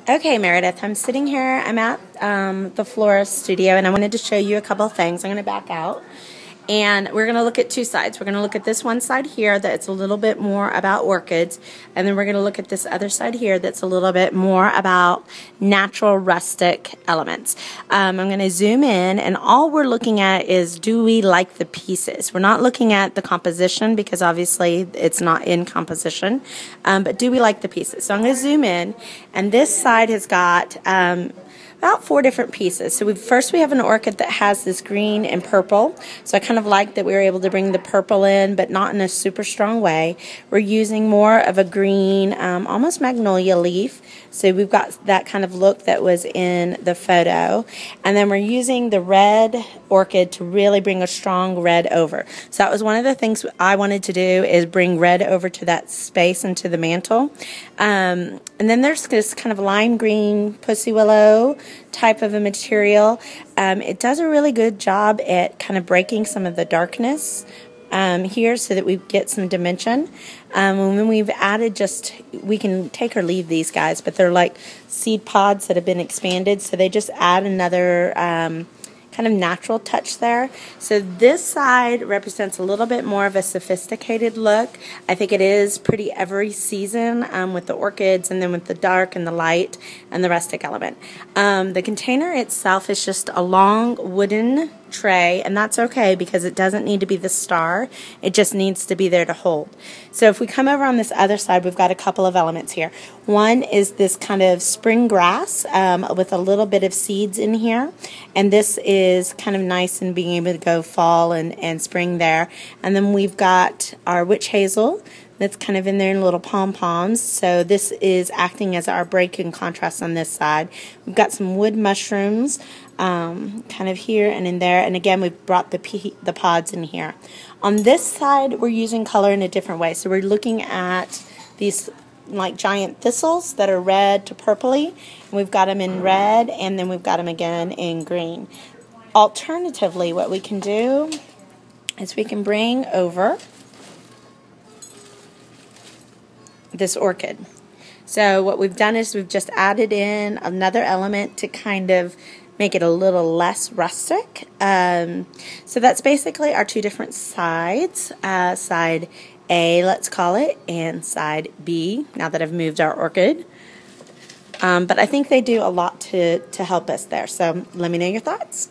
Okay, Meredith, I'm sitting here. I'm at the florist studio, and I wanted to show you a couple of things. I'm going to back out, and we're going to look at two sides. We're going to look at this one side here that's a little bit more about orchids, and then we're going to look at this other side here that's a little bit more about natural rustic elements. I'm going to zoom in, and all we're looking at is, do we like the pieces? We're not looking at the composition because obviously it's not in composition, but do we like the pieces? So I'm going to zoom in, and this side has got about 4 different pieces. So first we have an orchid that has this green and purple. So I kind of like that we were able to bring the purple in, but not in a super strong way. We're using more of a green, almost magnolia leaf. So we've got that kind of look that was in the photo. And then we're using the red orchid to really bring a strong red over. So that was one of the things I wanted to do, is bring red over to that space and to the mantle. And then there's this kind of lime green pussy willow type of a material. It does a really good job at kind of breaking some of the darkness here so that we get some dimension. And when we've added we can take or leave these guys, but they're like seed pods that have been expanded, so they just add another kind of natural touch there. So this side represents a little bit more of a sophisticated look. I think it is pretty every season with the orchids, and then with the dark and the light and the rustic element. The container itself is just a long wooden tray, and that's okay because it doesn't need to be the star. It just needs to be there to hold. So if we come over on this other side, we've got a couple of elements here. One is this kind of spring grass with a little bit of seeds in here, and this is kind of nice in being able to go fall and spring there. And then we've got our witch hazel that's kind of in there in little pom-poms. So this is acting as our break and contrast on this side. We've got some wood mushrooms kind of here and in there. And again, we've brought the pods in here. On this side, we're using color in a different way. So we're looking at these like giant thistles that are red to purpley. And we've got them in red, and then we've got them again in green. Alternatively, what we can do is we can bring over this orchid. So what we've done is we've just added in another element to kind of make it a little less rustic. So that's basically our two different sides. Side A, let's call it, and side B, now that I've moved our orchid. But I think they do a lot to help us there. So let me know your thoughts.